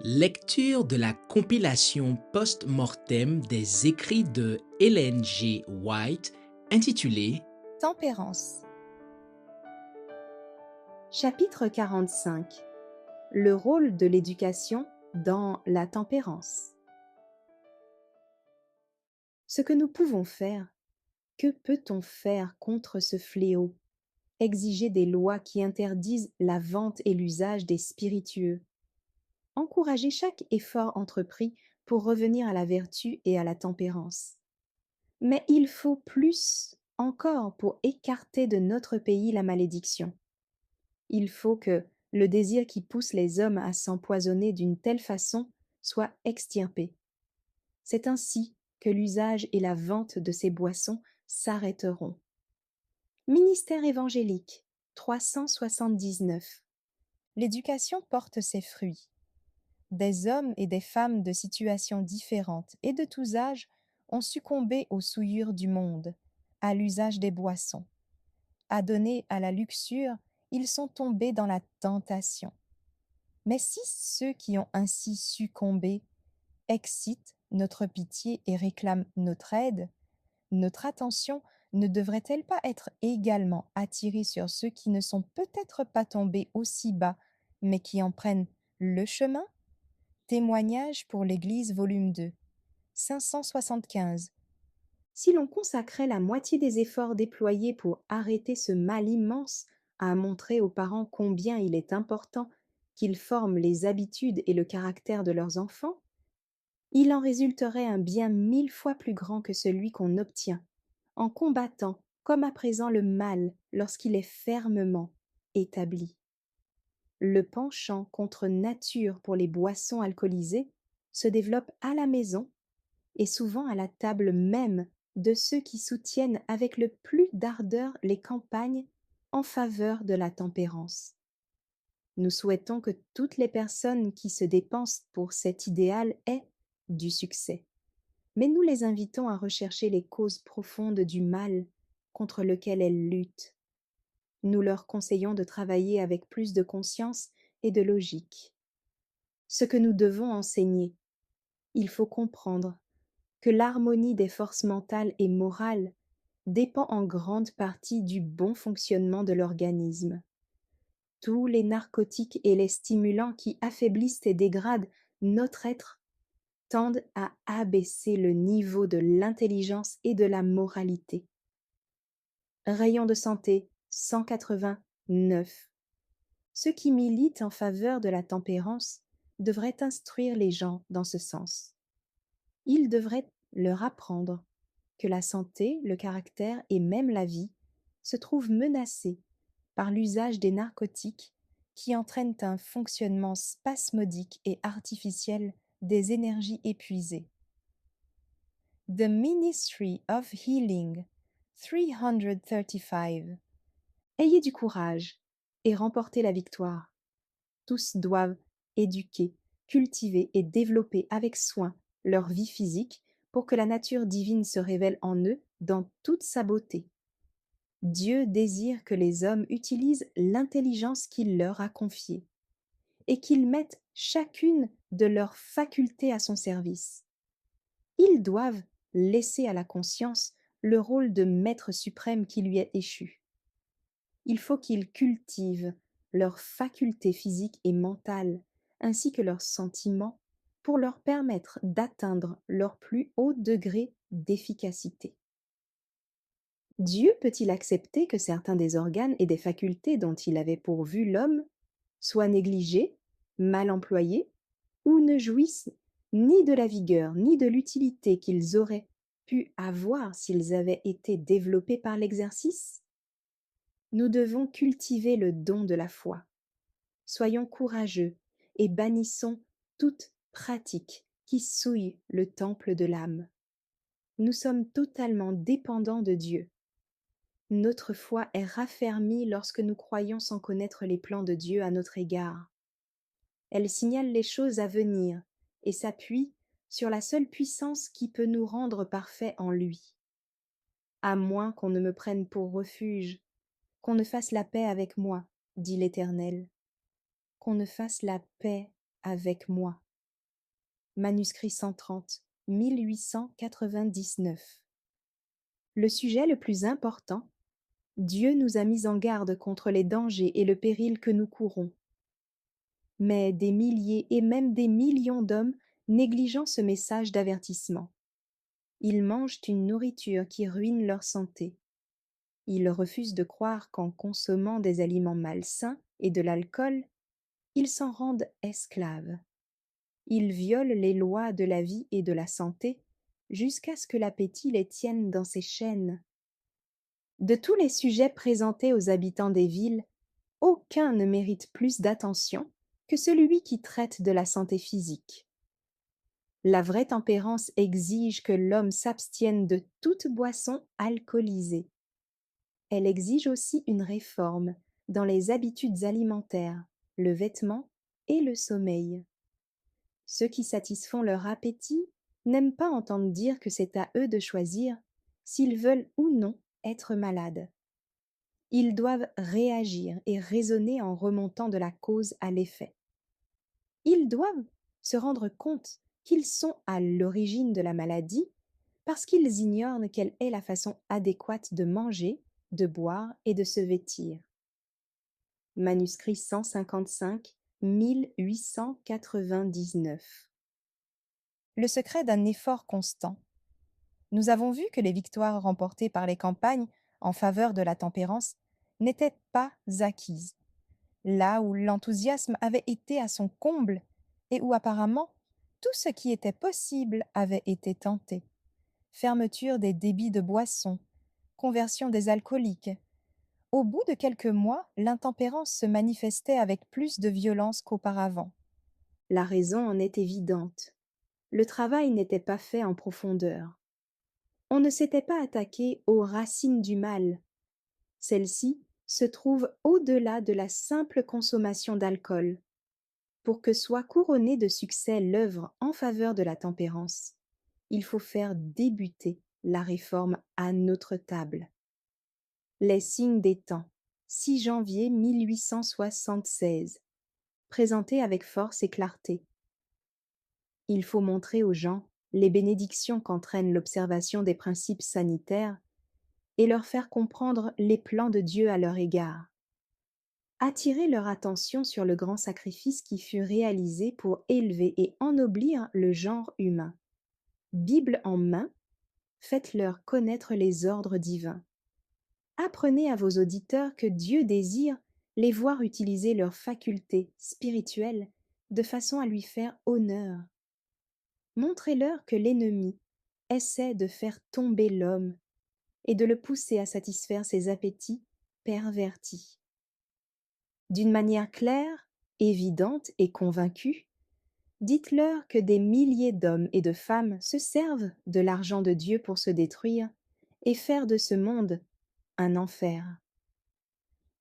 Lecture de la compilation post-mortem des écrits de Ellen G. White intitulée Tempérance. Chapitre 45. Le rôle de l'éducation dans la tempérance. Ce que nous pouvons faire, que peut-on faire contre ce fléau? Exiger des lois qui interdisent la vente et l'usage des spiritueux. Encourager chaque effort entrepris pour revenir à la vertu et à la tempérance. Mais il faut plus encore pour écarter de notre pays la malédiction. Il faut que le désir qui pousse les hommes à s'empoisonner d'une telle façon soit extirpé. C'est ainsi que l'usage et la vente de ces boissons s'arrêteront. Ministère évangélique 379. L'éducation porte ses fruits. Des hommes et des femmes de situations différentes et de tous âges ont succombé aux souillures du monde, à l'usage des boissons. Adonnés à la luxure, ils sont tombés dans la tentation. Mais si ceux qui ont ainsi succombé excitent notre pitié et réclament notre aide, notre attention ne devrait-elle pas être également attirée sur ceux qui ne sont peut-être pas tombés aussi bas, mais qui en prennent le chemin? Témoignage pour l'Église, volume 2, 575. Si l'on consacrait la moitié des efforts déployés pour arrêter ce mal immense à montrer aux parents combien il est important qu'ils forment les habitudes et le caractère de leurs enfants, il en résulterait un bien 1000 fois plus grand que celui qu'on obtient en combattant comme à présent le mal lorsqu'il est fermement établi. Le penchant contre nature pour les boissons alcoolisées se développe à la maison et souvent à la table même de ceux qui soutiennent avec le plus d'ardeur les campagnes en faveur de la tempérance. Nous souhaitons que toutes les personnes qui se dépensent pour cet idéal aient du succès, mais nous les invitons à rechercher les causes profondes du mal contre lequel elles luttent. Nous leur conseillons de travailler avec plus de conscience et de logique. Ce que nous devons enseigner, il faut comprendre que l'harmonie des forces mentales et morales dépend en grande partie du bon fonctionnement de l'organisme. Tous les narcotiques et les stimulants qui affaiblissent et dégradent notre être tendent à abaisser le niveau de l'intelligence et de la moralité. Rayon de santé 189. Ceux qui militent en faveur de la tempérance devraient instruire les gens dans ce sens. Ils devraient leur apprendre que la santé, le caractère et même la vie se trouvent menacés par l'usage des narcotiques qui entraînent un fonctionnement spasmodique et artificiel des énergies épuisées. The Ministry of Healing 335. Ayez du courage et remportez la victoire. Tous doivent éduquer, cultiver et développer avec soin leur vie physique pour que la nature divine se révèle en eux dans toute sa beauté. Dieu désire que les hommes utilisent l'intelligence qu'il leur a confiée et qu'ils mettent chacune de leurs facultés à son service. Ils doivent laisser à la conscience le rôle de maître suprême qui lui est échu. Il faut qu'ils cultivent leurs facultés physiques et mentales, ainsi que leurs sentiments, pour leur permettre d'atteindre leur plus haut degré d'efficacité. Dieu peut-il accepter que certains des organes et des facultés dont il avait pourvu l'homme soient négligés, mal employés, ou ne jouissent ni de la vigueur ni de l'utilité qu'ils auraient pu avoir s'ils avaient été développés par l'exercice? Nous devons cultiver le don de la foi. Soyons courageux et bannissons toute pratique qui souille le temple de l'âme. Nous sommes totalement dépendants de Dieu. Notre foi est raffermie lorsque nous croyons sans connaître les plans de Dieu à notre égard. Elle signale les choses à venir et s'appuie sur la seule puissance qui peut nous rendre parfaits en lui. À moins qu'on ne me prenne pour refuge, qu'on ne fasse la paix avec moi, dit l'Éternel. Qu'on ne fasse la paix avec moi, manuscrit 130, 1899. Le sujet le plus important: Dieu nous a mis en garde contre les dangers et le péril que nous courons. Mais des milliers et même des millions d'hommes négligent ce message d'avertissement. Ils mangent une nourriture qui ruine leur santé. Ils refusent de croire qu'en consommant des aliments malsains et de l'alcool, ils s'en rendent esclaves. Ils violent les lois de la vie et de la santé jusqu'à ce que l'appétit les tienne dans ses chaînes. De tous les sujets présentés aux habitants des villes, aucun ne mérite plus d'attention que celui qui traite de la santé physique. La vraie tempérance exige que l'homme s'abstienne de toute boisson alcoolisée. Elle exige aussi une réforme dans les habitudes alimentaires, le vêtement et le sommeil. Ceux qui satisfont leur appétit n'aiment pas entendre dire que c'est à eux de choisir s'ils veulent ou non être malades. Ils doivent réagir et raisonner en remontant de la cause à l'effet. Ils doivent se rendre compte qu'ils sont à l'origine de la maladie parce qu'ils ignorent quelle est la façon adéquate de manger, de boire et de se vêtir. Manuscrit 155, 1899. Le secret d'un effort constant. Nous avons vu que les victoires remportées par les campagnes en faveur de la tempérance n'étaient pas acquises. Là où l'enthousiasme avait été à son comble et où apparemment tout ce qui était possible avait été tenté. Fermeture des débits de boissons, conversion des alcooliques. Au bout de quelques mois, l'intempérance se manifestait avec plus de violence qu'auparavant. La raison en est évidente. Le travail n'était pas fait en profondeur. On ne s'était pas attaqué aux racines du mal. Celles-ci se trouvent au-delà de la simple consommation d'alcool. Pour que soit couronnée de succès l'œuvre en faveur de la tempérance, il faut faire débuter la réforme à notre table. Les signes des temps, 6 janvier 1876, présentés avec force et clarté. Il faut montrer aux gens les bénédictions qu'entraîne l'observation des principes sanitaires et leur faire comprendre les plans de Dieu à leur égard. Attirer leur attention sur le grand sacrifice qui fut réalisé pour élever et ennoblir le genre humain. Bible en main, faites-leur connaître les ordres divins. Apprenez à vos auditeurs que Dieu désire les voir utiliser leurs facultés spirituelles de façon à lui faire honneur. Montrez-leur que l'ennemi essaie de faire tomber l'homme et de le pousser à satisfaire ses appétits pervertis. D'une manière claire, évidente et convaincue, dites-leur que des milliers d'hommes et de femmes se servent de l'argent de Dieu pour se détruire et faire de ce monde un enfer.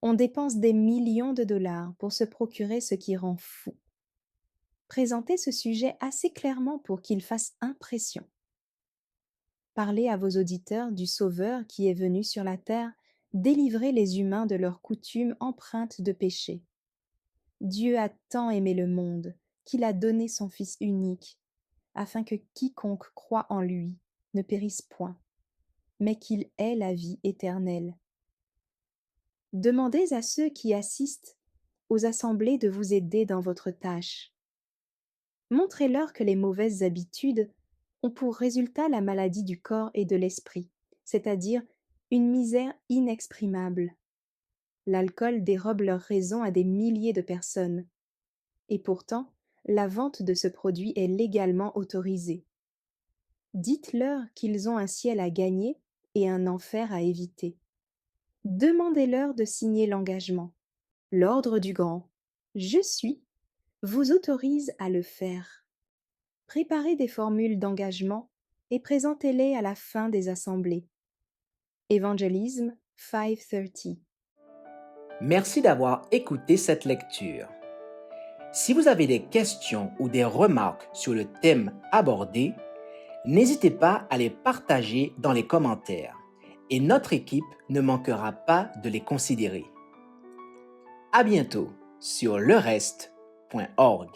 On dépense des millions de dollars pour se procurer ce qui rend fou. Présentez ce sujet assez clairement pour qu'il fasse impression. Parlez à vos auditeurs du Sauveur qui est venu sur la terre délivrer les humains de leurs coutumes empreintes de péché. Dieu a tant aimé le monde qu'il a donné son Fils unique, afin que quiconque croit en lui ne périsse point, mais qu'il ait la vie éternelle. Demandez à ceux qui assistent aux assemblées de vous aider dans votre tâche. Montrez-leur que les mauvaises habitudes ont pour résultat la maladie du corps et de l'esprit, c'est-à-dire une misère inexprimable. L'alcool dérobe leur raison à des milliers de personnes. Et pourtant, la vente de ce produit est légalement autorisée. Dites-leur qu'ils ont un ciel à gagner et un enfer à éviter. Demandez-leur de signer l'engagement. L'ordre du grand « Je suis » vous autorise à le faire. Préparez des formules d'engagement et présentez-les à la fin des assemblées. Évangélisme 5:30. Merci d'avoir écouté cette lecture. Si vous avez des questions ou des remarques sur le thème abordé, n'hésitez pas à les partager dans les commentaires et notre équipe ne manquera pas de les considérer. À bientôt sur lereste.org.